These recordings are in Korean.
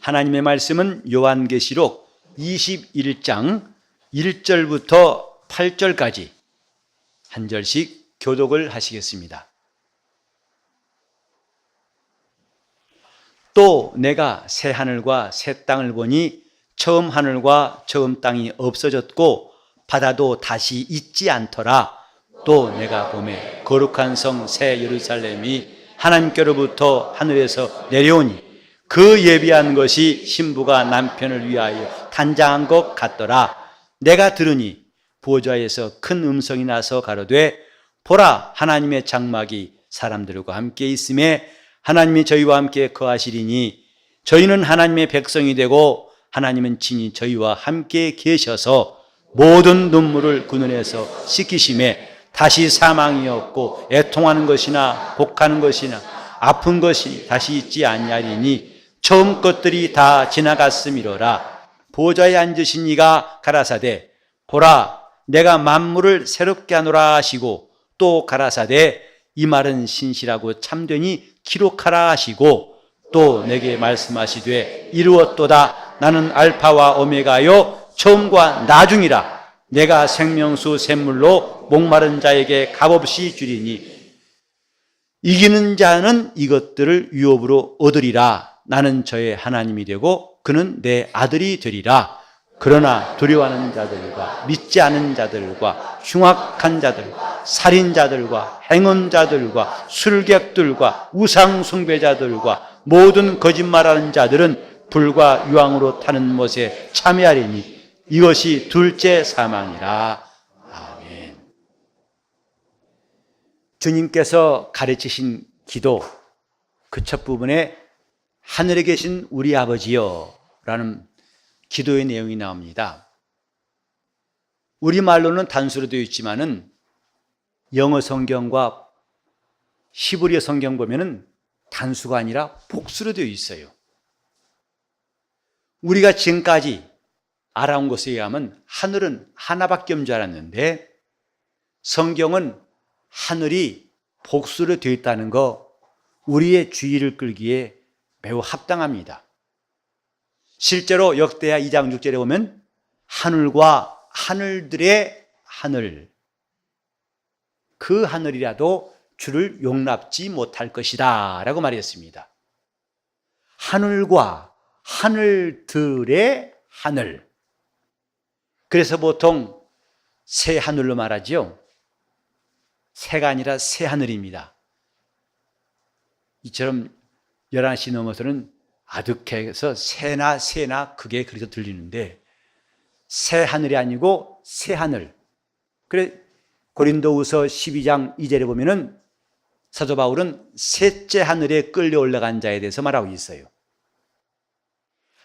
하나님의 말씀은 요한계시록 21장 1절부터 8절까지 한 절씩 교독을 하시겠습니다. 또 내가 새 하늘과 새 땅을 보니 처음 하늘과 처음 땅이 없어졌고 바다도 다시 있지 않더라. 또 내가 보매 거룩한 성 새 예루살렘이 하나님께로부터 하늘에서 내려오니 그 예비한 것이 신부가 남편을 위하여 단장한 것 같더라. 내가 들으니 보좌에서 큰 음성이 나서 가로되 보라, 하나님의 장막이 사람들과 함께 있음에 하나님이 저희와 함께 거하시리니 저희는 하나님의 백성이 되고 하나님은 친히 저희와 함께 계셔서 모든 눈물을 그 눈에서 씻기심에 다시 사망이 없고 애통하는 것이나 곡하는 것이나 아픈 것이 다시 있지 아니하리니 처음 것들이 다 지나갔음이로라. 보좌에 앉으신 이가 가라사대 보라, 내가 만물을 새롭게 하노라 하시고 또 가라사대 이 말은 신실하고 참되니 기록하라 하시고 또 내게 말씀하시되 이루었도다. 나는 알파와 오메가요 처음과 나중이라. 내가 생명수 샘물로 목마른 자에게 값없이 주리니 이기는 자는 이것들을 유업으로 얻으리라. 나는 저의 하나님이 되고 그는 내 아들이 되리라. 그러나 두려워하는 자들과 믿지 않은 자들과 흉악한 자들과 살인자들과 행언자들과 술객들과 우상 숭배자들과 모든 거짓말하는 자들은 불과 유황으로 타는 못에 참여하리니 이것이 둘째 사망이라. 아멘. 주님께서 가르치신 기도 그 첫 부분에 하늘에 계신 우리 아버지여 라는 기도의 내용이 나옵니다. 우리말로는 단수로 되어 있지만은 영어 성경과 히브리어 성경 보면은 단수가 아니라 복수로 되어 있어요. 우리가 지금까지 알아온 것에 의하면 하늘은 하나밖에 없는 줄 알았는데 성경은 하늘이 복수로 되어 있다는 거 우리의 주의를 끌기에 매우 합당합니다. 실제로 역대하 2장 6절에 보면 하늘과 하늘들의 하늘, 그 하늘이라도 주를 용납지 못할 것이다 라고 말했습니다. 하늘과 하늘들의 하늘. 그래서 보통 새 하늘로 말하죠. 새가 아니라 새 하늘입니다. 이처럼 11시 넘어서는 아득해서 새나 그게 그래서 들리는데 새 하늘이 아니고 새 하늘. 그래 고린도후서 12장 2절에 보면은 사도 바울은 셋째 하늘에 끌려 올라간 자에 대해서 말하고 있어요.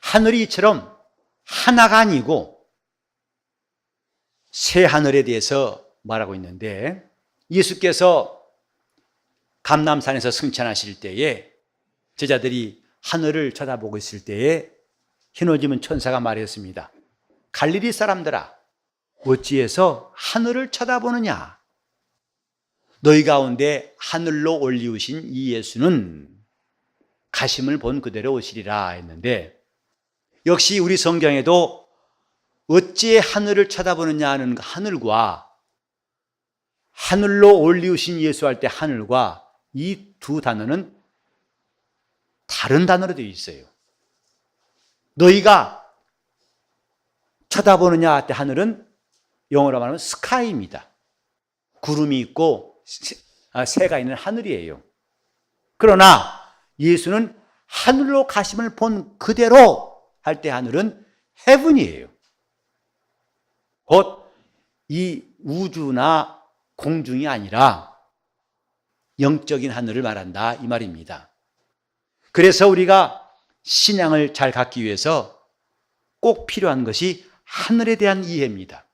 하늘이 이처럼 하나가 아니고 새 하늘에 대해서 말하고 있는데 예수께서 감람산에서 승천하실 때에 제자들이 하늘을 쳐다보고 있을 때에 흰옷 입은 천사가 말했습니다. 갈릴리 사람들아, 어찌해서 하늘을 쳐다보느냐? 너희 가운데 하늘로 올리우신 이 예수는 가심을 본 그대로 오시리라 했는데 역시 우리 성경에도 어찌 하늘을 쳐다보느냐 하는 하늘과 하늘로 올리우신 예수 할 때 하늘과 이 두 단어는 다른 단어로 되어 있어요. 너희가 쳐다보느냐 할 때 하늘은 영어로 말하면 스카이입니다. 구름이 있고 새가 있는 하늘이에요. 그러나 예수는 하늘로 가심을 본 그대로 할 때 하늘은 헤븐이에요. 곧 이 우주나 공중이 아니라 영적인 하늘을 말한다 이 말입니다. 그래서 우리가 신앙을 잘 갖기 위해서 꼭 필요한 것이 하늘에 대한 이해입니다.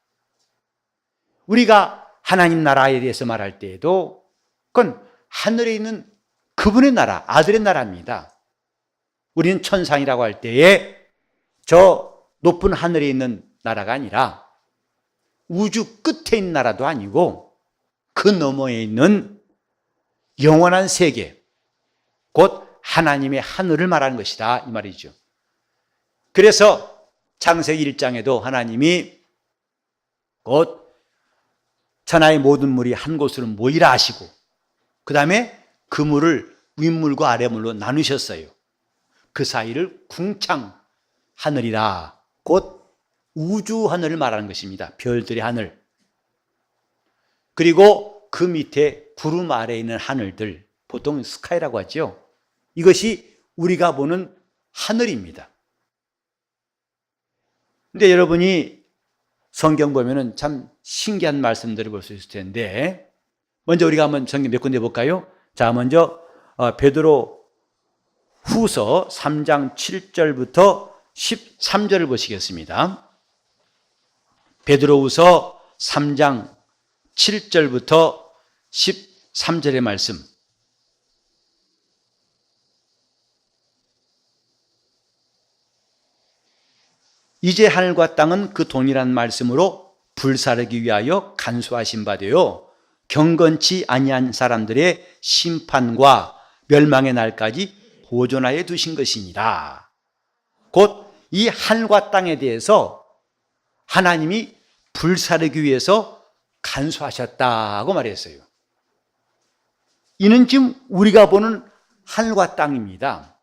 우리가 하나님 나라에 대해서 말할 때에도 그건 하늘에 있는 그분의 나라, 아들의 나라입니다. 우리는 천상이라고 할 때에 저 높은 하늘에 있는 나라가 아니라 우주 끝에 있는 나라도 아니고 그 너머에 있는 영원한 세계, 곧 하나님의 하늘을 말하는 것이다 이 말이죠. 그래서 창세기 1장에도 하나님이 곧 천하의 모든 물이 한 곳으로 모이라 하시고 그 다음에 그 물을 윗물과 아래물로 나누셨어요. 그 사이를 궁창 하늘이라, 곧 우주 하늘을 말하는 것입니다. 별들의 하늘. 그리고 그 밑에 구름 아래에 있는 하늘들, 보통 스카이라고 하죠. 이것이 우리가 보는 하늘입니다. 근데 여러분이 성경 보면은 참 신기한 말씀들을 볼 수 있을 텐데, 먼저 우리가 한번 성경 몇 군데 볼까요? 자, 먼저 베드로 후서 3장 7절부터 13절을 보시겠습니다. 베드로 후서 3장 7절부터 13절의 말씀. 이제 하늘과 땅은 그 동일한 말씀으로 불사르기 위하여 간수하신 바 되어 경건치 아니한 사람들의 심판과 멸망의 날까지 보존하여 두신 것이니라. 곧 이 하늘과 땅에 대해서 하나님이 불사르기 위해서 간수하셨다고 말했어요. 이는 지금 우리가 보는 하늘과 땅입니다.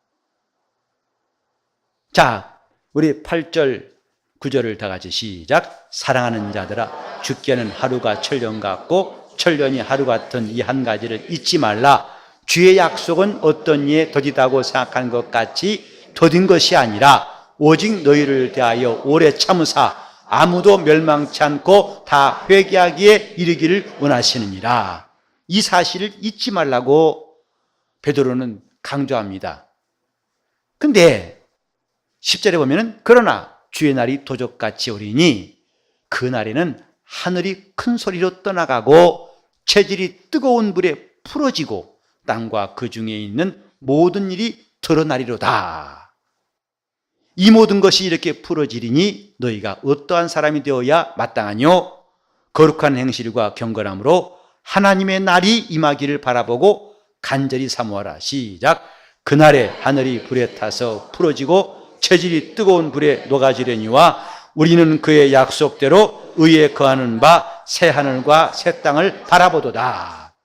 자, 우리 8절 9절을 다 같이 시작. 사랑하는 자들아, 죽게는 하루가 천년 같고 천년이 하루 같은 이 한 가지를 잊지 말라. 주의 약속은 어떤 이에 더디다고 생각하는 것 같이 더딘 것이 아니라 오직 너희를 대하여 오래 참으사 아무도 멸망치 않고 다 회개하기에 이르기를 원하시느니라. 이 사실을 잊지 말라고 베드로는 강조합니다. 근데 10절에 보면은 그러나 주의 날이 도적같이 오리니 그 날에는 하늘이 큰 소리로 떠나가고 체질이 뜨거운 불에 풀어지고 땅과 그 중에 있는 모든 일이 드러나리로다. 이 모든 것이 이렇게 풀어지리니 너희가 어떠한 사람이 되어야 마땅하뇨? 거룩한 행실과 경건함으로 하나님의 날이 임하기를 바라보고 간절히 사모하라. 시작. 그날에 하늘이 불에 타서 풀어지고 체질이 뜨거운 불에 녹아지려니와 우리는 그의 약속대로 의에 거하는 바 새 하늘과 새 땅을 바라보도다.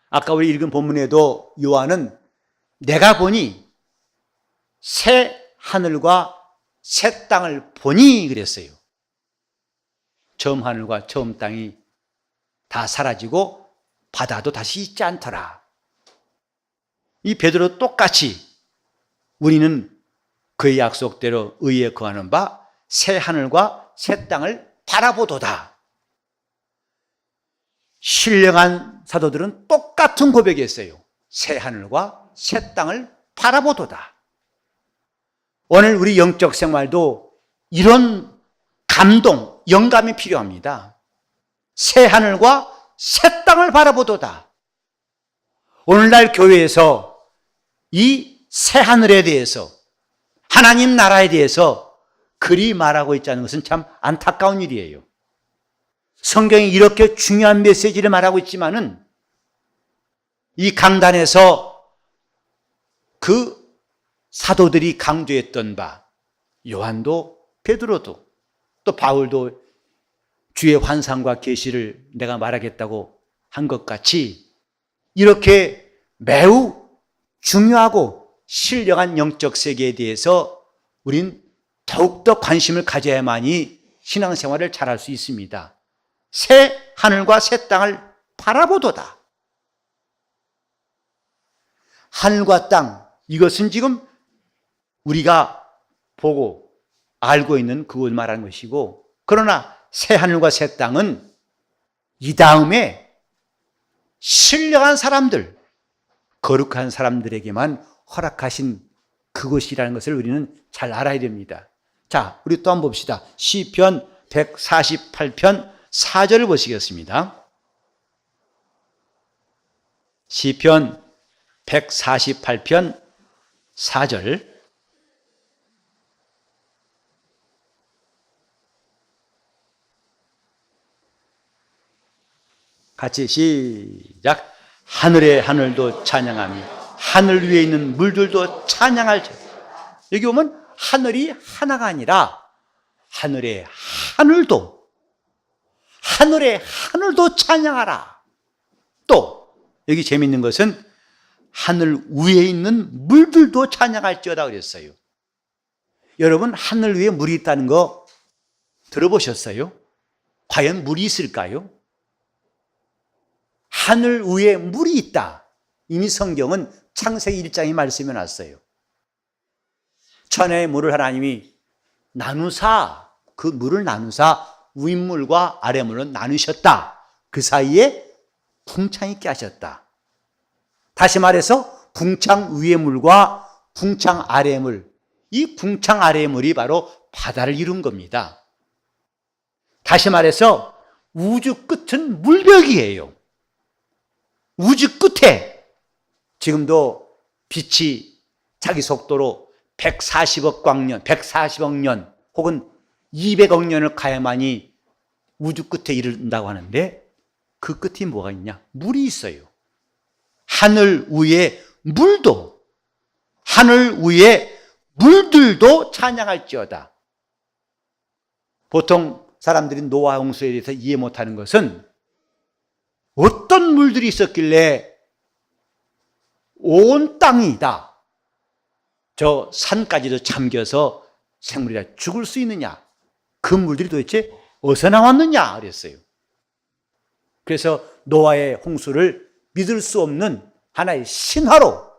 아까 우리 읽은 본문에도 요한은 내가 보니 새 하늘과 새 땅을 보니 그랬어요. 처음 하늘과 처음 땅이 다 사라지고 바다도 다시 있지 않더라. 이 베드로 똑같이 우리는 그의 약속대로 의에 거하는 바 새 하늘과 새 땅을 바라보도다. 신령한 사도들은 똑같은 고백이었어요. 새 하늘과 새 땅을 바라보도다. 오늘 우리 영적 생활도 이런 감동, 영감이 필요합니다. 새 하늘과 새 땅을 바라보도다. 오늘날 교회에서 이 새 하늘에 대해서, 하나님 나라에 대해서 그리 말하고 있다는 것은 참 안타까운 일이에요. 성경이 이렇게 중요한 메시지를 말하고 있지만은 이 강단에서 그 사도들이 강조했던 바, 요한도 베드로도 또 바울도 주의 환상과 계시를 내가 말하겠다고 한 것 같이 이렇게 매우 중요하고 신령한 영적 세계에 대해서 우린 더욱더 관심을 가져야만이 신앙생활을 잘할 수 있습니다. 새 하늘과 새 땅을 바라보도다. 하늘과 땅, 이것은 지금 우리가 보고 알고 있는 그걸 말하는 것이고, 그러나 새 하늘과 새 땅은 이 다음에 신령한 사람들, 거룩한 사람들에게만 허락하신 그것이라는 것을 우리는 잘 알아야 됩니다. 자, 우리 또 한번 봅시다. 시편 148편 4절을 보시겠습니다. 시편 148편 4절. 같이 시작. 하늘의 하늘도 찬양하며 하늘 위에 있는 물들도 찬양할 자. 여기 보면 하늘이 하나가 아니라 하늘의 하늘도 찬양하라. 또 여기 재밌는 것은 하늘 위에 있는 물들도 찬양할지어다 그랬어요. 여러분, 하늘 위에 물이 있다는 거 들어보셨어요? 과연 물이 있을까요? 하늘 위에 물이 있다. 이미 성경은 창세기 1장에 말씀해 놨어요. 천하의 물을 하나님이 그 물을 나누사 윗물과 아랫물을 나누셨다. 그 사이에 궁창 있게 하셨다. 다시 말해서 궁창 위의 물과 궁창 아래의 물, 이 궁창 아래의 물이 바로 바다를 이룬 겁니다. 다시 말해서 우주 끝은 물벽이에요. 우주 끝에 지금도 빛이 자기 속도로 140억 년 혹은 200억 년을 가야만이 우주 끝에 이른다고 하는데 그 끝이 뭐가 있냐? 물이 있어요. 하늘 위에 물들도 찬양할지어다. 보통 사람들이 노아 홍수에 대해서 이해 못하는 것은 어떤 물들이 있었길래 온 땅이다, 저 산까지도 잠겨서 생물이 다 죽을 수 있느냐, 그 물들이 도대체 어디서 나왔느냐 그랬어요. 그래서 노아의 홍수를 믿을 수 없는 하나의 신화로,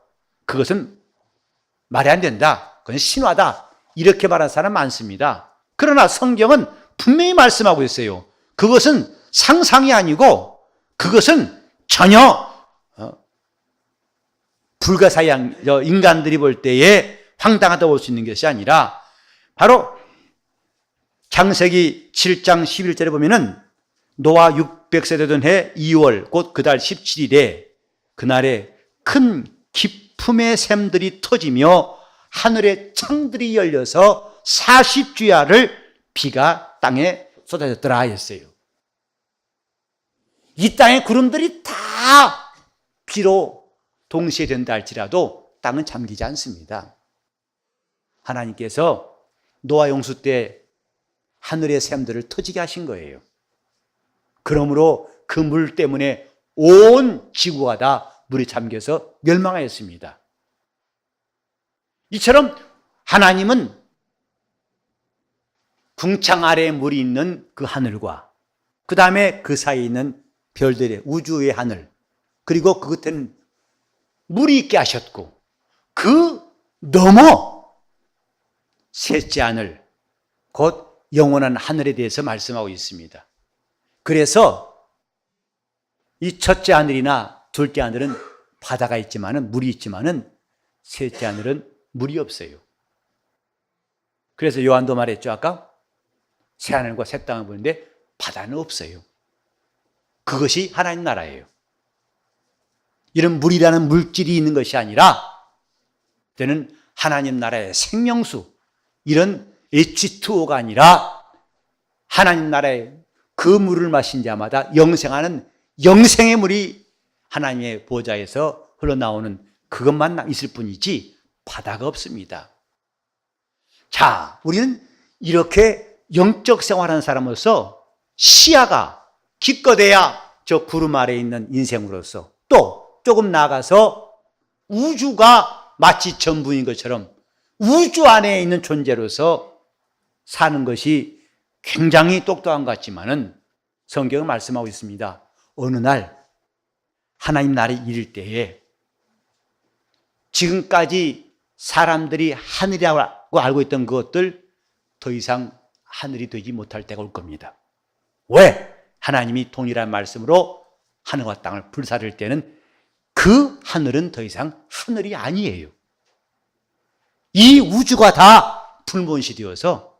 그것은 말이 안 된다, 그건 신화다, 이렇게 말하는 사람 많습니다. 그러나 성경은 분명히 말씀하고 있어요. 그것은 상상이 아니고 그것은 전혀 불가사의한 인간들이 볼 때에 황당하다고 볼 수 있는 것이 아니라 바로 창세기 7장 11절에 보면은 노아 600세 되던 해 2월 곧 그달 17일에 그날에 큰 기품의 샘들이 터지며 하늘의 창들이 열려서 40주야를 비가 땅에 쏟아졌더라 했어요. 이 땅의 구름들이 다 비로 동시에 된다 할지라도 땅은 잠기지 않습니다. 하나님께서 노아 홍수 때 하늘의 샘들을 터지게 하신 거예요. 그러므로 그 물 때문에 온 지구가 다 물에 잠겨서 멸망하였습니다. 이처럼 하나님은 궁창 아래에 물이 있는 그 하늘과 그 다음에 그 사이에 있는 별들의 우주의 하늘, 그리고 그 끝에는 물이 있게 하셨고 그 넘어 셋째 하늘, 곧 영원한 하늘에 대해서 말씀하고 있습니다. 그래서 이 첫째 하늘이나 둘째 하늘은 바다가 있지만은, 물이 있지만은 셋째 하늘은 물이 없어요. 그래서 요한도 말했죠. 아까 새 하늘과 새 땅을 보는데 바다는 없어요. 그것이 하나님 나라예요. 이런 물이라는 물질이 있는 것이 아니라 저는 하나님 나라의 생명수, 이런 H2O가 아니라 하나님 나라의 그 물을 마신 자마다 영생하는 영생의 물이 하나님의 보좌에서 흘러나오는 그것만 있을 뿐이지 바다가 없습니다. 자, 우리는 이렇게 영적 생활하는 사람으로서 시야가 기껏해야 저 구름 아래에 있는 인생으로서, 또 조금 나아가서 우주가 마치 전부인 것처럼 우주 안에 있는 존재로서 사는 것이 굉장히 똑똑한 것 같지만은 성경은 말씀하고 있습니다. 어느 날 하나님 나라에 이를 때에 지금까지 사람들이 하늘이라고 알고 있던 그것들 더 이상 하늘이 되지 못할 때가 올 겁니다. 왜? 하나님이 동일한 말씀으로 하늘과 땅을 불사를 때는 그 하늘은 더 이상 하늘이 아니에요. 이 우주가 다 불문시 되어서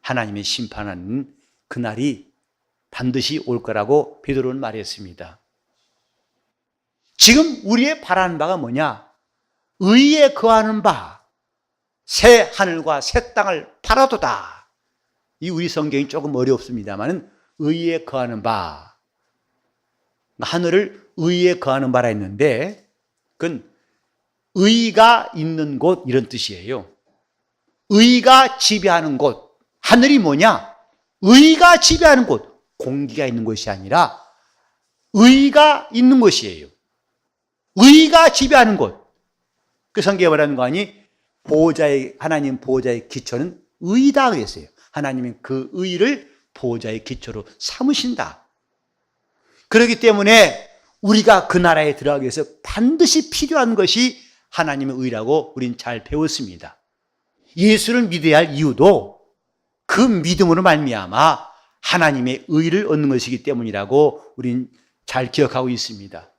하나님의 심판하는 그날이 반드시 올 거라고 베드로는 말했습니다. 지금 우리의 바라는 바가 뭐냐? 의에 거하는 바, 새 하늘과 새 땅을 바라도다. 이 우리 성경이 조금 어렵습니다만 의에 거하는 바, 하늘을 의에 거하는 바라 했는데 그건 의가 있는 곳 이런 뜻이에요. 의가 지배하는 곳, 하늘이 뭐냐? 의가 지배하는 곳, 공기가 있는 곳이 아니라 의가 있는 곳이에요. 의가 지배하는 곳. 그 성경에 말하는 거 아니? 하나님 보호자의 기초는 의다 그랬어요. 하나님은 그 의를 보호자의 기초로 삼으신다. 그렇기 때문에 우리가 그 나라에 들어가기 위해서 반드시 필요한 것이 하나님의 의라고 우린 잘 배웠습니다. 예수를 믿어야 할 이유도 그 믿음으로 말미암아 하나님의 의를 얻는 것이기 때문이라고 우린 잘 기억하고 있습니다.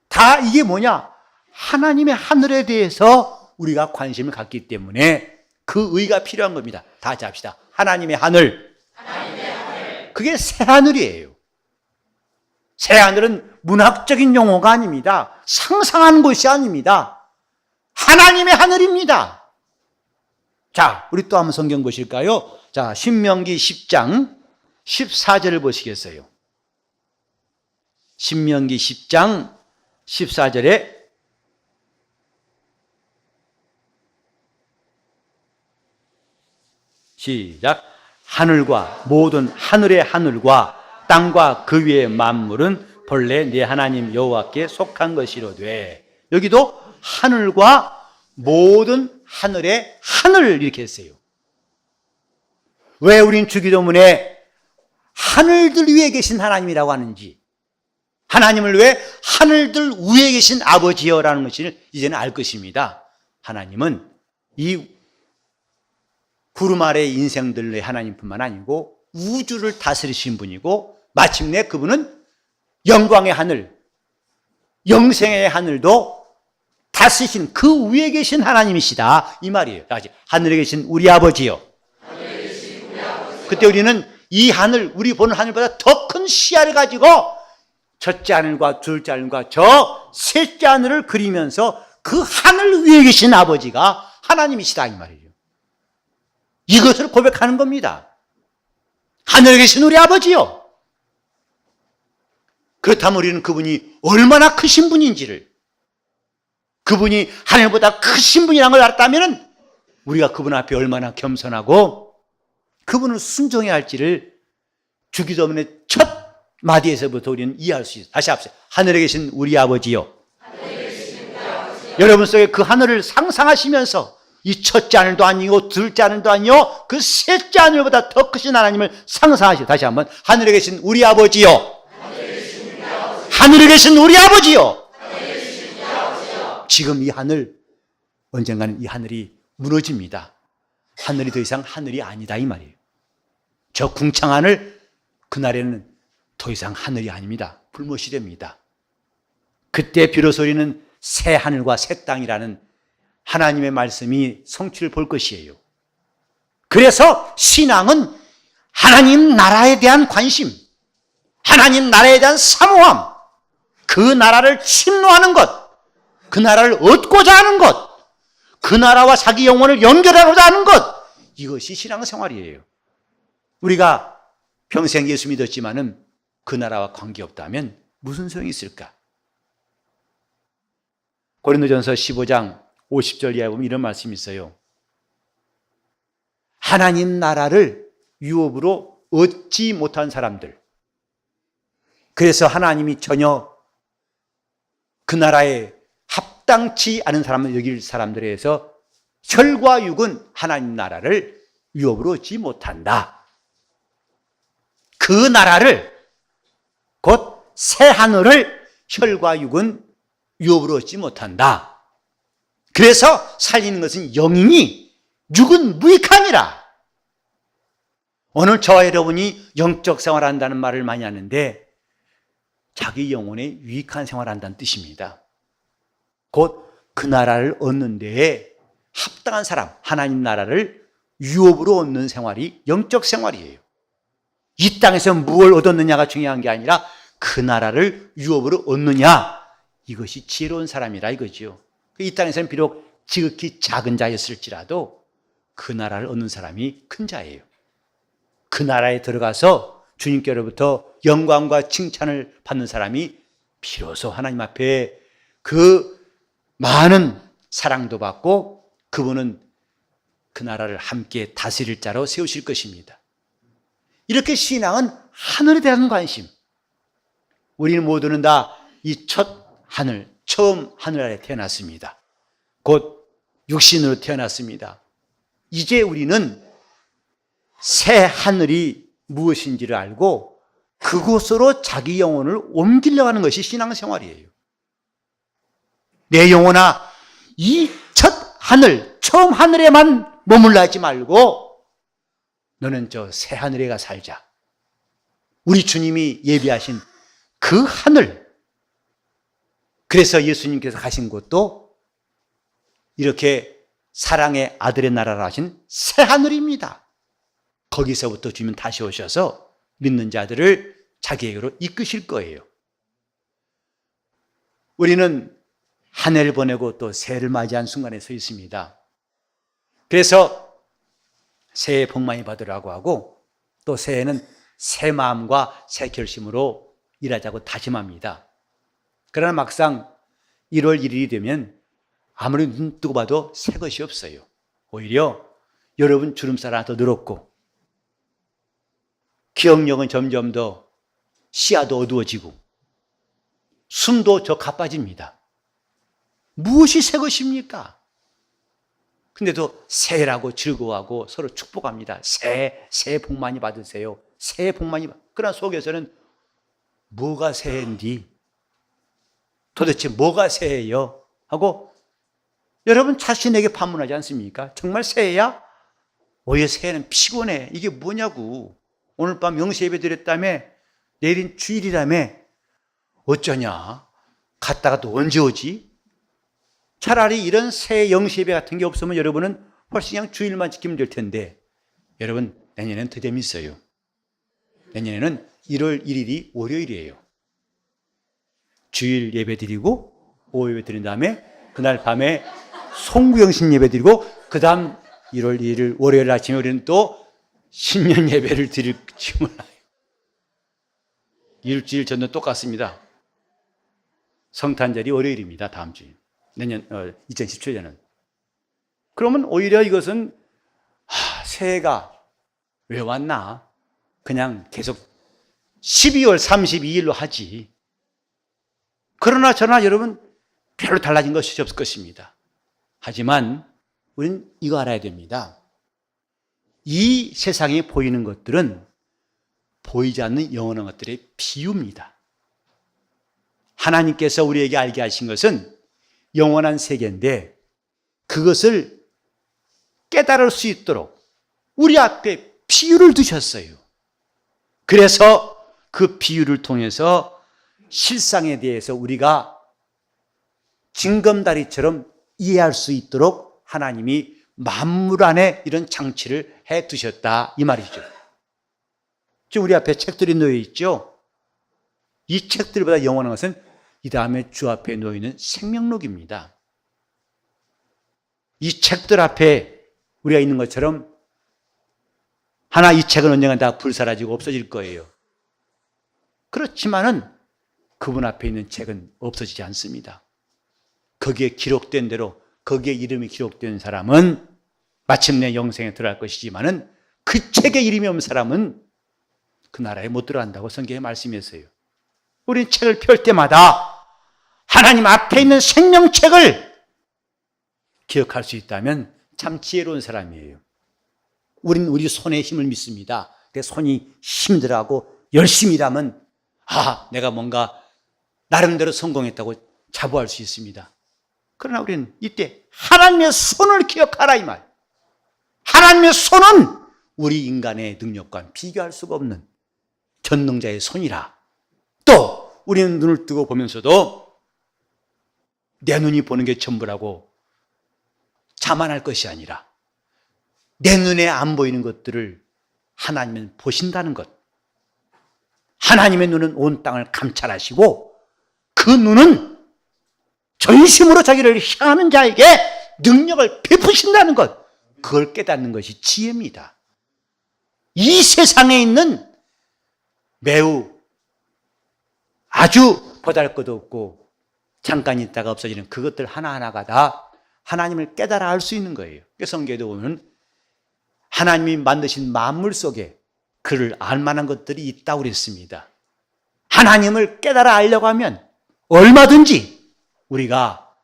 다 이게 뭐냐? 하나님의 하늘에 대해서 우리가 관심을 갖기 때문에 그 의가 필요한 겁니다. 다 같이 합시다. 하나님의 하늘. 그게 새하늘이에요. 새하늘은 문학적인 용어가 아닙니다. 상상하는 것이 아닙니다. 하나님의 하늘입니다. 자, 우리 또 한번 성경 보실까요? 자, 신명기 10장 14절을 보시겠어요? 신명기 10장 14절에 시작. 하늘과 모든 하늘의 하늘과 땅과 그 위의 만물은 본래 네 하나님 여호와께 속한 것이로되. 여기도 하늘과 모든 하늘의 하늘 이렇게 했어요. 왜 우린 주기도문에 하늘들 위에 계신 하나님이라고 하는지, 하나님을 왜 하늘들 위에 계신 아버지여라는 것을 이제는 알 것입니다. 하나님은 이 구름 아래의 인생들의 하나님뿐만 아니고 우주를 다스리신 분이고, 마침내 그분은 영광의 하늘, 영생의 하늘도 다스리신 그 위에 계신 하나님이시다 이 말이에요. 다시 하늘에 계신 우리 아버지요. 그때 우리는 이 하늘, 우리 보는 하늘보다 더 큰 시야를 가지고 첫째 하늘과 둘째 하늘과 저 셋째 하늘을 그리면서 그 하늘 위에 계신 아버지가 하나님이시다 이 말이에요. 이것을 고백하는 겁니다. 하늘에 계신 우리 아버지요. 그렇다면 우리는 그분이 얼마나 크신 분인지를, 그분이 하늘보다 크신 분이라는 걸 알았다면 우리가 그분 앞에 얼마나 겸손하고 그분을 순종해야 할지를 주기도문의 첫 마디에서부터 우리는 이해할 수 있어요. 다시 합시다. 하늘에 계신 우리 아버지요. 여러분 속에 그 하늘을 상상하시면서 이 첫째 하늘도 아니고 둘째 하늘도 아니요 그 셋째 하늘보다 더 크신 하나님을 상상하시고, 다시 한번 하늘에 계신 우리 아버지요. 하늘에 계신 우리 아버지요. 지금 이 하늘, 언젠가는 이 하늘이 무너집니다. 하늘이 더 이상 하늘이 아니다 이 말이에요. 저 궁창 하늘, 그날에는 더 이상 하늘이 아닙니다. 불못이 됩니다. 그때 비로소 우리는 새 하늘과 새 땅이라는 하나님의 말씀이 성취를 볼 것이에요. 그래서 신앙은 하나님 나라에 대한 관심, 하나님 나라에 대한 사모함, 그 나라를 침노하는 것, 그 나라를 얻고자 하는 것, 그 나라와 자기 영혼을 연결하고자 하는 것, 이것이 신앙생활이에요. 우리가 평생 예수 믿었지만은 그 나라와 관계없다면 무슨 소용이 있을까? 고린도전서 15장 50절 이하에 보면 이런 말씀이 있어요. 하나님 나라를 유업으로 얻지 못한 사람들, 그래서 하나님이 전혀 그 나라에 합당치 않은 사람을 여길 사람들에 의해서 혈과 육은 하나님 나라를 유업으로 얻지 못한다. 그 나라를, 곧 새 하늘을 혈과 육은 유업으로 얻지 못한다. 그래서 살리는 것은 영이니 육은 무익함이라. 오늘 저와 여러분이 영적 생활한다는 말을 많이 하는데 자기 영혼에 유익한 생활한다는 뜻입니다. 곧 그 나라를 얻는 데에 합당한 사람, 하나님 나라를 유업으로 얻는 생활이 영적 생활이에요. 이 땅에서 무엇을 얻었느냐가 중요한 게 아니라 그 나라를 유업으로 얻느냐, 이것이 지혜로운 사람이라 이거죠. 이 땅에서는 비록 지극히 작은 자였을지라도 그 나라를 얻는 사람이 큰 자예요. 그 나라에 들어가서 주님께로부터 영광과 칭찬을 받는 사람이 비로소 하나님 앞에 그 많은 사랑도 받고 그분은 그 나라를 함께 다스릴 자로 세우실 것입니다. 이렇게 신앙은 하늘에 대한 관심. 우리는 모두는 다 이 첫 하늘, 처음 하늘 아래 태어났습니다. 곧 육신으로 태어났습니다. 이제 우리는 새 하늘이 무엇인지를 알고 그곳으로 자기 영혼을 옮기려고 하는 것이 신앙생활이에요. 내 영혼아, 이 첫 하늘, 처음 하늘에만 머물러 하지 말고 너는 저 새 하늘에 가 살자. 우리 주님이 예비하신 그 하늘, 그래서 예수님께서 가신 곳도 이렇게 사랑의 아들의 나라라 하신 새 하늘입니다. 거기서부터 주님은 다시 오셔서 믿는 자들을 자기에게로 이끄실 거예요. 우리는 한 해를 보내고 또 새해를 맞이한 순간에 서 있습니다. 그래서 새해 복 많이 받으라고 하고 또 새해는 새 마음과 새 결심으로 일하자고 다짐합니다. 그러나 막상 1월 1일이 되면 아무리 눈 뜨고 봐도 새 것이 없어요. 오히려 여러분 주름살 하나 더 늘었고 기억력은 점점 더 시야도 어두워지고 숨도 더 가빠집니다. 무엇이 새 것입니까? 근데도 새해라고 즐거워하고 서로 축복합니다. 새해 복 많이 받으세요. 새해 복 많이 받으세요. 그러나 속에서는 뭐가 새해인지 도대체 뭐가 새해예요? 하고 여러분 자신에게 반문하지 않습니까? 정말 새해야? 오히려 새해는 피곤해. 이게 뭐냐고. 오늘 밤 영세예배 드렸다며 내일은 주일이라며 어쩌냐? 갔다가 또 언제 오지? 차라리 이런 새 영세예배 같은 게 없으면 여러분은 훨씬 그냥 주일만 지키면 될 텐데 여러분 내년에는 더 재밌어요. 내년에는 1월 1일이 월요일이에요. 주일 예배 드리고 오후 예배 드린 다음에 그날 밤에 송구영신 예배 드리고 그 다음 1월 2일 월요일 아침에 우리는 또 신년 예배를 드릴지 몰라요. 일주일 전도 똑같습니다. 성탄절이 월요일입니다. 다음 주에. 내년 2017년은. 그러면 오히려 이것은 새해가 왜 왔나? 그냥 계속 12월 32일로 하지. 그러나 저러나 여러분 별로 달라진 것이 없을 것입니다. 하지만 우리는 이거 알아야 됩니다. 이 세상에 보이는 것들은 보이지 않는 영원한 것들의 비유입니다. 하나님께서 우리에게 알게 하신 것은 영원한 세계인데 그것을 깨달을 수 있도록 우리 앞에 비유를 두셨어요. 그래서 그 비유를 통해서 실상에 대해서 우리가 징검다리처럼 이해할 수 있도록 하나님이 만물 안에 이런 장치를 해 두셨다 이 말이죠. 지금 우리 앞에 책들이 놓여 있죠. 이 책들보다 영원한 것은 이 다음에 주 앞에 놓여 있는 생명록입니다. 이 책들 앞에 우리가 있는 것처럼 하나 이 책은 언젠가 다 불사라지고 없어질 거예요. 그렇지만은 그분 앞에 있는 책은 없어지지 않습니다. 거기에 기록된 대로 거기에 이름이 기록된 사람은 마침내 영생에 들어갈 것이지만은 그 책에 이름이 없는 사람은 그 나라에 못 들어간다고 성경에 말씀했어요. 우리는 책을 펼 때마다 하나님 앞에 있는 생명책을 기억할 수 있다면 참 지혜로운 사람이에요. 우리는 우리 손에 힘을 믿습니다. 내 손이 힘이 들어가고 열심히 일하면 내가 뭔가 나름대로 성공했다고 자부할 수 있습니다. 그러나 우리는 이때 하나님의 손을 기억하라 이 말. 하나님의 손은 우리 인간의 능력과 비교할 수가 없는 전능자의 손이라. 또 우리는 눈을 뜨고 보면서도 내 눈이 보는 게 전부라고 자만할 것이 아니라 내 눈에 안 보이는 것들을 하나님은 보신다는 것. 하나님의 눈은 온 땅을 감찰하시고 그 눈은 전심으로 자기를 향하는 자에게 능력을 베푸신다는 것. 그걸 깨닫는 것이 지혜입니다. 이 세상에 있는 매우 아주 보잘것없고 잠깐 있다가 없어지는 그것들 하나하나가 다 하나님을 깨달아 알 수 있는 거예요. 성경에도 보면 하나님이 만드신 만물 속에 그를 알 만한 것들이 있다고 그랬습니다. 하나님을 깨달아 알려고 하면 얼마든지 우리가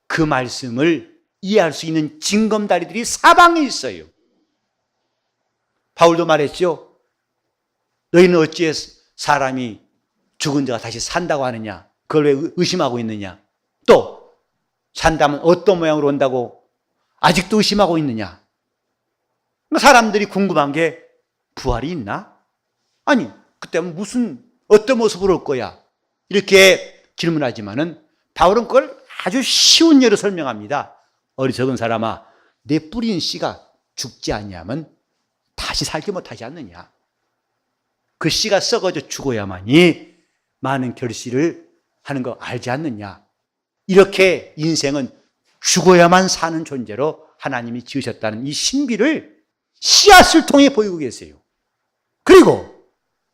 그 말씀을 이해할 수 있는 징검다리들이 사방에 있어요. 바울도 말했죠. 너희는 어찌해 사람이 죽은 자가 다시 산다고 하느냐? 그걸 왜 의심하고 있느냐? 또 산다면 어떤 모양으로 온다고 아직도 의심하고 있느냐? 사람들이 궁금한 게 부활이 있나? 아니, 그때는 어떤 모습으로 올 거야? 이렇게 질문하지만은 바울은 그걸 아주 쉬운 예로 설명합니다. 어리석은 사람아, 내 뿌린 씨가 죽지 않냐면 다시 살지 못하지 않느냐? 그 씨가 썩어져 죽어야만이 많은 결실을 하는 거 알지 않느냐? 이렇게 인생은 죽어야만 사는 존재로 하나님이 지으셨다는 이 신비를 씨앗을 통해 보이고 계세요. 그리고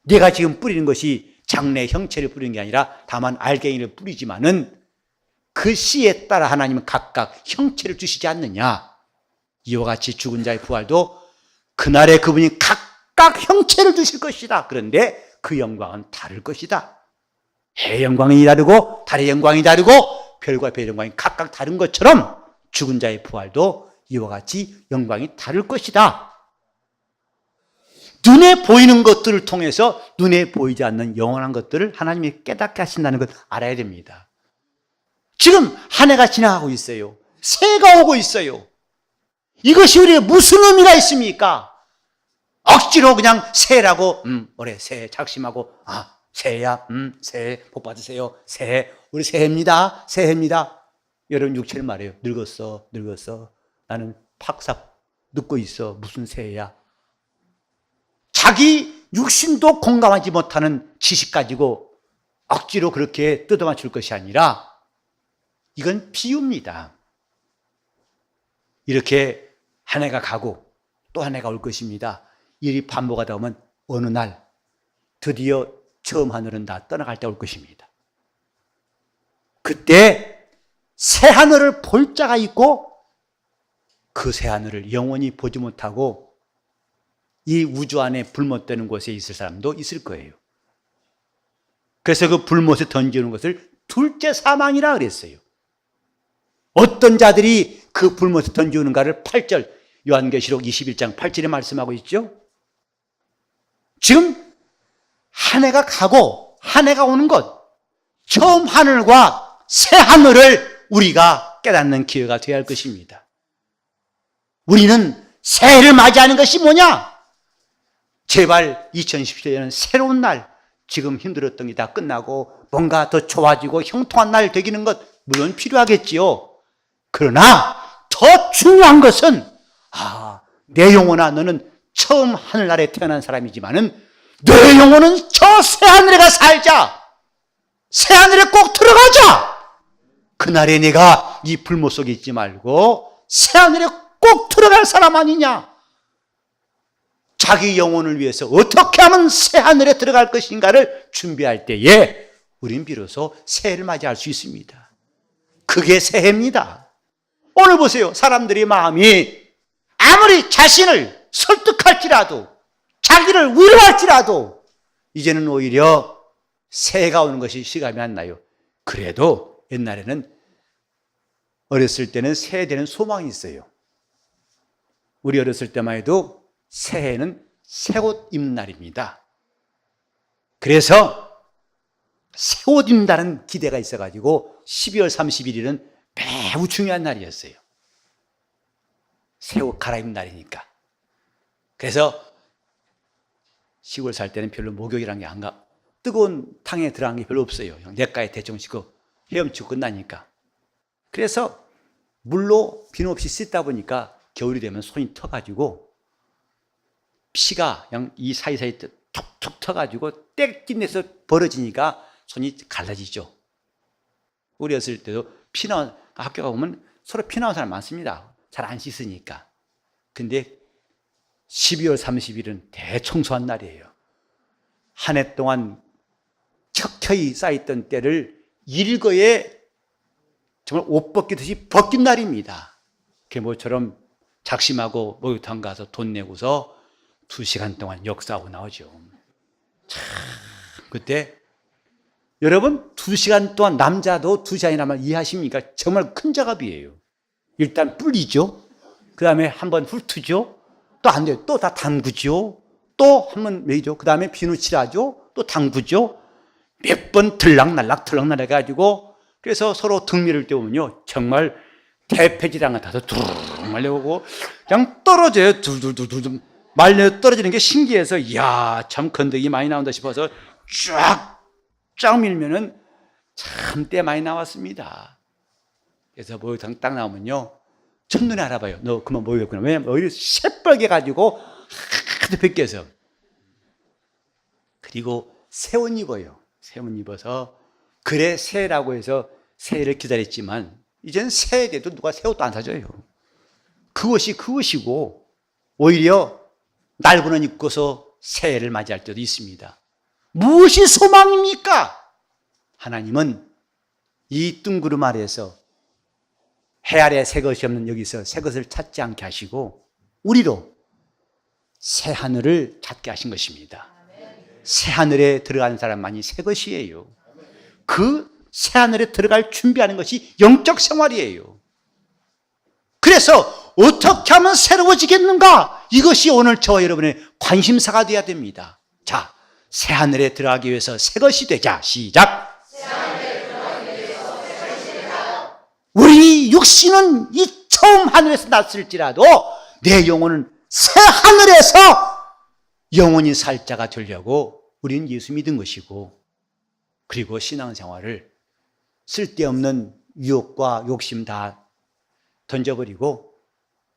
내가 지금 뿌리는 것이 장래 형체를 뿌리는 게 아니라 다만 알갱이를 뿌리지만은 그 씨에 따라 하나님은 각각 형체를 주시지 않느냐? 이와 같이 죽은 자의 부활도 그날에 그분이 각각 형체를 주실 것이다. 그런데 그 영광은 다를 것이다. 해의 영광이 다르고 달의 영광이 다르고 별과 별의 영광이 각각 다른 것처럼 죽은 자의 부활도 이와 같이 영광이 다를 것이다. 눈에 보이는 것들을 통해서 눈에 보이지 않는 영원한 것들을 하나님이 깨닫게 하신다는 걸 알아야 됩니다. 지금 한 해가 지나가고 있어요. 새해가 오고 있어요. 이것이 우리에게 무슨 의미가 있습니까? 억지로 그냥 새해라고 올해 새해 작심하고 새해야 새해 복 받으세요. 새해 우리 새해입니다. 새해입니다. 여러분 육체를 말해요. 늙었어. 나는 팍삭 늙고 있어. 무슨 새해야. 자기 육신도 공감하지 못하는 지식 가지고 억지로 그렇게 뜯어맞출 것이 아니라 이건 비유입니다. 이렇게 한 해가 가고 또 한 해가 올 것입니다. 일이 반복하다 보면 어느 날 드디어 처음 하늘은 다 떠나갈 때 올 것입니다. 그때 새 하늘을 볼 자가 있고 그 새 하늘을 영원히 보지 못하고 이 우주 안에 불못되는 곳에 있을 사람도 있을 거예요. 그래서 그 불못에 던지는 것을 둘째 사망이라 그랬어요. 어떤 자들이 그 불못에 던지는가를 8절 요한계시록 21장 8절에 말씀하고 있죠. 지금 한 해가 가고 한 해가 오는 것, 처음 하늘과 새 하늘을 우리가 깨닫는 기회가 되어야 할 것입니다. 우리는 새해를 맞이하는 것이 뭐냐? 제발 2017년은 새로운 날, 지금 힘들었던 게 다 끝나고 뭔가 더 좋아지고 형통한 날 되기는 것 물론 필요하겠지요. 그러나 더 중요한 것은 내 영혼아, 너는 처음 하늘날에 태어난 사람이지만은 내 영혼은 저 새하늘에 가 살자. 새하늘에 꼭 들어가자. 그날에 내가 이 불못 속에 있지 말고 새하늘에 꼭 들어갈 사람 아니냐. 자기 영혼을 위해서 어떻게 하면 새하늘에 들어갈 것인가를 준비할 때에 우린 비로소 새해를 맞이할 수 있습니다. 그게 새해입니다. 오늘 보세요. 사람들의 마음이 아무리 자신을 설득할지라도 자기를 위로할지라도 이제는 오히려 새해가 오는 것이 실감이 안 나요. 그래도 옛날에는 어렸을 때는 새해 되는 소망이 있어요. 우리 어렸을 때만 해도 새해는 새 옷 입는 날입니다. 그래서 새 옷 입는다는 기대가 있어가지고 12월 31일은 매우 중요한 날이었어요. 새 옷 갈아입는 날이니까. 그래서 시골 살 때는 별로 목욕이라는 게 안 가. 뜨거운 탕에 들어간 게 별로 없어요. 냇가에 대충 씻고 헤엄치고 끝나니까. 그래서 물로 비누 없이 씻다 보니까 겨울이 되면 손이 터가지고 피가 그냥 이 사이사이 툭툭 터가지고 떼낀 데서 벌어지니까 손이 갈라지죠. 우리 어렸을 때도 학교 가보면 서로 피 나온 사람 많습니다. 잘 안 씻으니까. 근데 12월 30일은 대청소한 날이에요. 한 해 동안 척혀이 쌓였던 때를 일거에 정말 옷 벗기듯이 벗긴 날입니다. 그게 모처럼 작심하고 목욕탕 가서 돈 내고서 2시간 동안 역사하고 나오죠. 참, 그때 여러분 2시간 동안 남자도 2시간이라면 이해하십니까? 정말 큰 작업이에요. 일단 불리죠. 그 다음에 한번 훑죠. 또 안 돼요. 또 다 담그죠. 또 한번 매죠. 그 다음에 비누칠하죠. 또 담그죠. 몇 번 들락날락 해가지고 그래서 서로 등 밀을 때 보면요. 정말 대패지랑 같아서 두르륵 말려오고 그냥 떨어져요. 둘 말려 떨어지는 게 신기해서 이야 참 건더기 많이 나온다 싶어서 쫙 밀면은 참 때 많이 나왔습니다. 그래서 목욕탕 딱 나오면요. 첫눈에 알아봐요. 너 그만 목욕했구나. 왜냐면 머리를 새빨개 가지고 하도 벗겨서. 그리고 새 옷 입어요. 새 옷 입어서 그래 새해라고 해서 새해를 기다렸지만 이제는 새해 돼도 누가 새 옷도 안 사줘요. 그것이 그것이고 오히려 낡은 옷 입고서 새해를 맞이할 때도 있습니다. 무엇이 소망입니까? 하나님은 이 뜬구름 아래에서 해 아래 새 것이 없는 여기서 새 것을 찾지 않게 하시고 우리로 새 하늘을 찾게 하신 것입니다. 새 하늘에 들어가는 사람만이 새 것이에요. 그 새 하늘에 들어갈 준비하는 것이 영적 생활이에요. 그래서 어떻게 하면 새로워지겠는가? 이것이 오늘 저와 여러분의 관심사가 되어야 됩니다. 자, 새 하늘에 들어가기 위해서 새 것이 되자. 시작. 새 하늘에 들어가기 위해서 새 것이 되자. 우리 육신은 이 처음 하늘에서 났을지라도 내 영혼은 새 하늘에서 영원히 살 자가 되려고 우리는 예수 믿은 것이고, 그리고 신앙생활을 쓸데없는 유혹과 욕심 다 던져버리고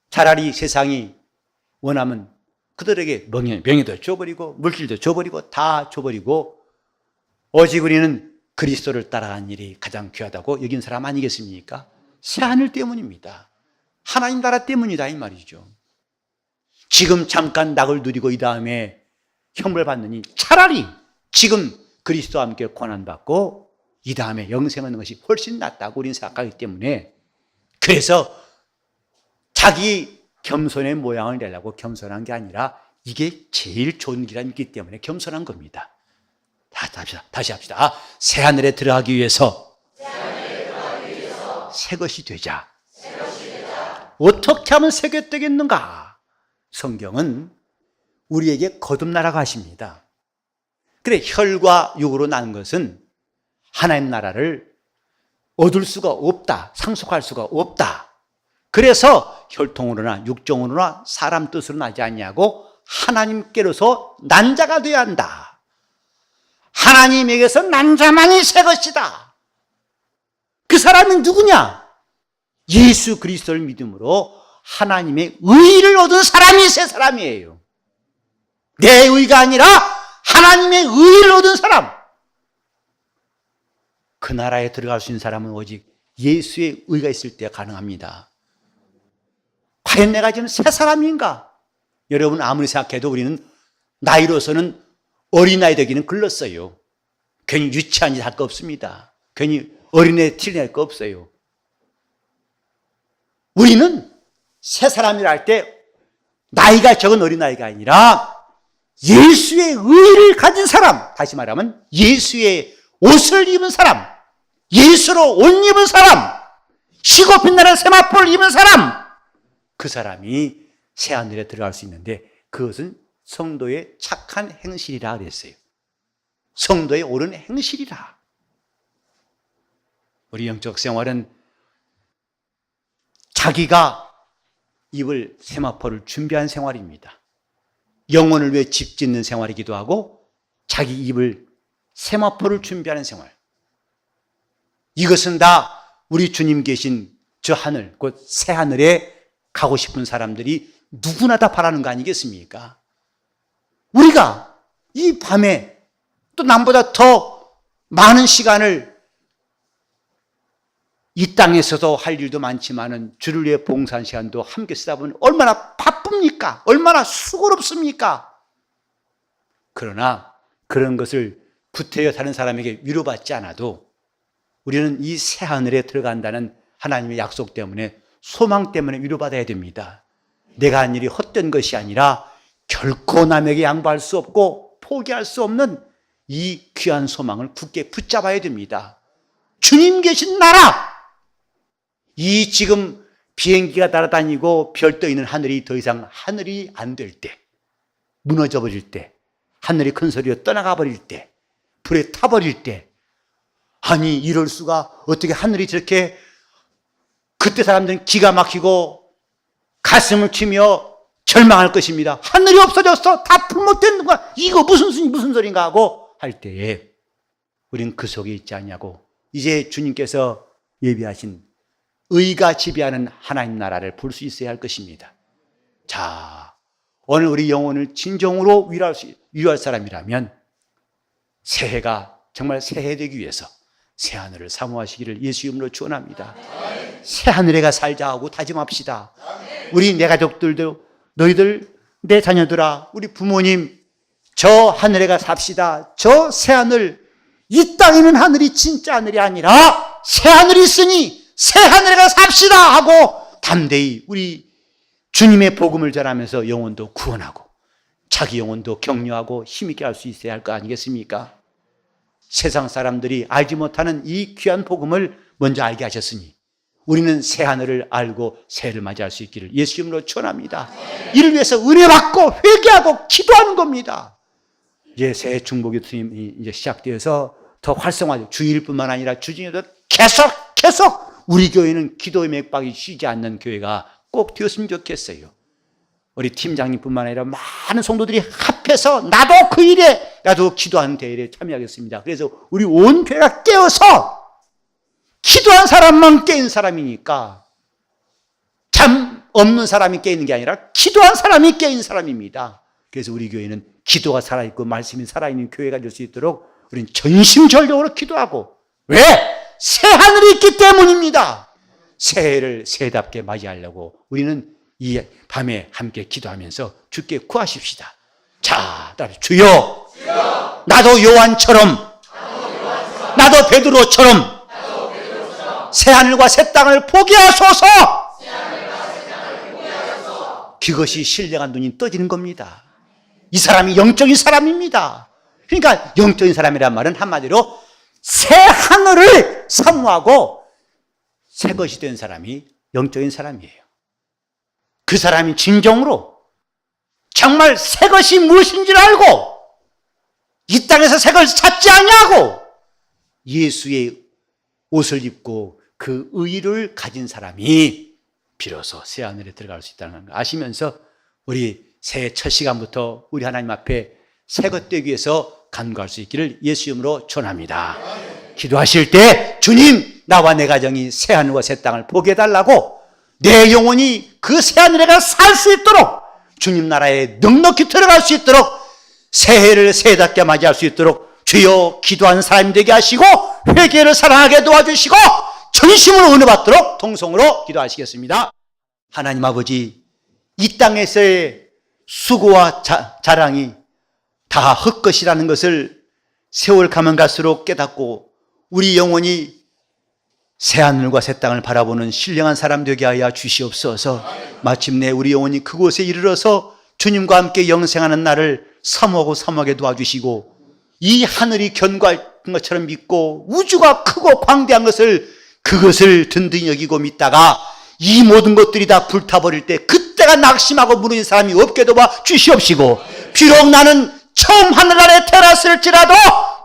차라리 세상이 원하면 그들에게 명예도 줘버리고 물질도 줘버리고 다 줘버리고 오직 우리는 그리스도를 따라가는 일이 가장 귀하다고 여긴 사람 아니겠습니까? 새하늘 때문입니다. 하나님 나라 때문이다 이 말이죠. 지금 잠깐 낙을 누리고 이 다음에 형벌 받느니 차라리 지금 그리스도와 함께 고난받고 이 다음에 영생 얻는 것이 훨씬 낫다고 우리는 생각하기 때문에, 그래서 자기 겸손의 모양을 내려고 겸손한 게 아니라 이게 제일 좋은 길이라 믿기 때문에 겸손한 겁니다. 다시 합시다. 새 하늘에 들어가기 위해서 새 것이 되자. 어떻게 하면 새게 되겠는가? 성경은 우리에게 거듭나라고 하십니다. 그래, 혈과 육으로 난 것은 하나님 나라를 얻을 수가 없다. 상속할 수가 없다. 그래서 혈통으로나 육정으로나 사람 뜻으로 나지 않냐고 하나님께로서 난 자가 되어야 한다. 하나님에게서 난 자만이 새 것이다. 그 사람은 누구냐? 예수 그리스도를 믿음으로 하나님의 의를 얻은 사람이 새 사람이에요. 내 의가 아니라 하나님의 의를 얻은 사람. 그 나라에 들어갈 수 있는 사람은 오직 예수의 의가 있을 때 가능합니다. 과연 내가 지금 새 사람인가? 여러분 아무리 생각해도 우리는 나이로서는 어린아이 되기는 글렀어요. 괜히 유치한 짓 할 거 없습니다. 괜히 어린애 티낼 거 없어요. 우리는 새 사람이라 할 때 나이가 적은 어린아이가 아니라 예수의 의를 가진 사람, 다시 말하면 예수의 옷을 입은 사람, 예수로 옷 입은 사람, 희고 빛나는 세마포를 입은 사람, 그 사람이 새하늘에 들어갈 수 있는데 그것은 성도의 착한 행실이라 그랬어요. 성도의 옳은 행실이라. 우리 영적 생활은 자기가 입을 세마포를 준비한 생활입니다. 영혼을 위해 집 짓는 생활이기도 하고 자기 입을 세마포를 준비하는 생활. 이것은 다 우리 주님 계신 저 하늘, 곧 새 하늘에 가고 싶은 사람들이 누구나 다 바라는 거 아니겠습니까? 우리가 이 밤에 또 남보다 더 많은 시간을 이 땅에서도 할 일도 많지만은 주를 위해 봉사한 시간도 함께 쓰다 보면 얼마나 바쁩니까? 얼마나 수고롭습니까? 그러나 그런 것을 구태여 사는 사람에게 위로받지 않아도 우리는 이 새 하늘에 들어간다는 하나님의 약속 때문에, 소망 때문에 위로받아야 됩니다. 내가 한 일이 헛된 것이 아니라 결코 남에게 양보할 수 없고 포기할 수 없는 이 귀한 소망을 굳게 붙잡아야 됩니다. 주님 계신 나라! 이 지금 비행기가 날아다니고 별 떠 있는 하늘이 더 이상 하늘이 안 될 때, 무너져 버릴 때, 하늘이 큰 소리로 떠나가 버릴 때, 불에 타버릴 때, 아니 이럴 수가, 어떻게 하늘이 저렇게, 그때 사람들은 기가 막히고 가슴을 치며 절망할 것입니다. 하늘이 없어졌어, 다 풀못되는 거야, 이거 무슨 소린가 하고 할 때에 우리는 그 속에 있지 않냐고, 이제 주님께서 예비하신 의가 지배하는 하나님 나라를 볼 수 있어야 할 것입니다. 자, 오늘 우리 영혼을 진정으로 위로할 사람이라면 새해가 정말 새해 되기 위해서 새하늘을 사모하시기를 예수 이름으로 축원합니다. 새하늘에가 살자 하고 다짐합시다. 우리 내 가족들도, 너희들, 내 자녀들아, 우리 부모님, 저 하늘에가 삽시다. 저 새하늘, 이 땅에 있는 하늘이 진짜 하늘이 아니라 새하늘이 있으니 새하늘에가 삽시다 하고 담대히 우리 주님의 복음을 전하면서 영혼도 구원하고 자기 영혼도 격려하고 힘있게 할 수 있어야 할 거 아니겠습니까? 세상 사람들이 알지 못하는 이 귀한 복음을 먼저 알게 하셨으니 우리는 새하늘을 알고 새해를 맞이할 수 있기를 예수 이름으로 축원합니다. 이를 위해서 은혜 받고 회개하고 기도하는 겁니다. 이제 새해 중보기 투임이 이제 시작되어서 더 활성화되고 주일뿐만 아니라 주중에도 계속 우리 교회는 기도의 맥박이 쉬지 않는 교회가 꼭 되었으면 좋겠어요. 우리 팀장님뿐만 아니라 많은 성도들이 합해서 나도 그 일에, 나도 기도하는 대회에 참여하겠습니다. 그래서 우리 온 교회가 깨어서 기도한 사람만 깨인 사람이니까 잠 없는 사람이 깨있는 게 아니라 기도한 사람이 깨인 사람입니다. 그래서 우리 교회는 기도가 살아있고 말씀이 살아있는 교회가 될 수 있도록 우리는 전심전력으로 기도하고, 왜? 새하늘이 있기 때문입니다. 새해를 새해답게 맞이하려고 우리는 이 밤에 함께 기도하면서 주께 구하십시다. 자, 주여, 나도 요한처럼, 나도 베드로처럼 새하늘과 새 땅을 보게 하소서. 그것이 신령한 눈이 떠지는 겁니다. 이 사람이 영적인 사람입니다. 그러니까 영적인 사람이란 말은 한마디로 새 하늘을 사모하고 새 것이 된 사람이 영적인 사람이에요. 그 사람이 진정으로 정말 새 것이 무엇인지를 알고 이 땅에서 새 것을 찾지 않냐고 예수의 옷을 입고 그 의를 가진 사람이 비로소 새 하늘에 들어갈 수 있다는 걸 아시면서 우리 새해 첫 시간부터 우리 하나님 앞에 새 것 되기 위해서 간구할 수 있기를 예수 이름으로 축원합니다. 기도하실 때 주님, 나와 내 가정이 새 하늘과 새 땅을 보게 해달라고, 내 영혼이 그 새 하늘에가 살 수 있도록, 주님 나라에 넉넉히 들어갈 수 있도록, 새해를 새해답게 맞이할 수 있도록 주여 기도하는 사람이 되게 하시고 회개를 사랑하게 도와주시고 전심으로 은혜 받도록 통성으로 기도하시겠습니다. 하나님 아버지, 이 땅에서의 수고와 자랑이 다 헛것이라는 것을 세월 가면 갈수록 깨닫고 우리 영혼이 새하늘과 새 땅을 바라보는 신령한 사람 되게 하여 주시옵소서. 마침내 우리 영혼이 그곳에 이르러서 주님과 함께 영생하는 날을 사모하게 도와주시고, 이 하늘이 견고한 것처럼 믿고 우주가 크고 광대한 그것을 든든히 여기고 믿다가 이 모든 것들이 다 불타버릴 때 그때가 낙심하고 무너진 사람이 없게 도와 주시옵시고, 비록 나는 처음 하늘 아래 태어났을지라도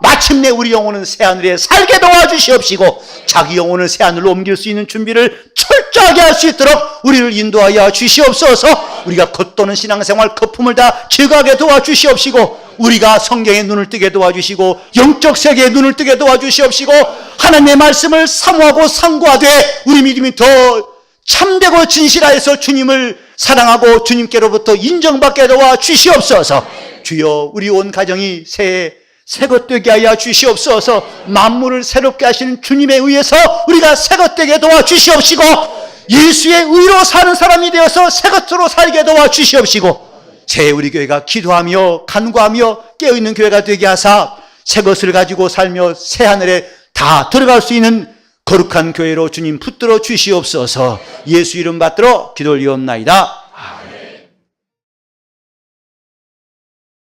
마침내 우리 영혼은 새하늘에 살게 도와주시옵시고 자기 영혼을 새하늘로 옮길 수 있는 준비를 철저하게 할 수 있도록 우리를 인도하여 주시옵소서. 우리가 겉도는 신앙생활 거품을 다 제거하게 도와주시옵시고, 우리가 성경에 눈을 뜨게 도와주시고 영적 세계에 눈을 뜨게 도와주시옵시고, 하나님의 말씀을 사모하고 상고하되 우리 믿음이 더 참되고 진실하여서 주님을 사랑하고 주님께로부터 인정받게 도와주시옵소서. 주여, 우리 온 가정이 새것 되게 하여 주시옵소서. 만물을 새롭게 하시는 주님에 의해서 우리가 새것 되게 도와주시옵시고, 예수의 의로 사는 사람이 되어서 새것으로 살게 도와주시옵시고, 새해 우리 교회가 기도하며 간구하며 깨어있는 교회가 되게 하사 새것을 가지고 살며 새하늘에 다 들어갈 수 있는 거룩한 교회로 주님 붙들어 주시옵소서. 예수 이름 받들어 기도 올리옵나이다.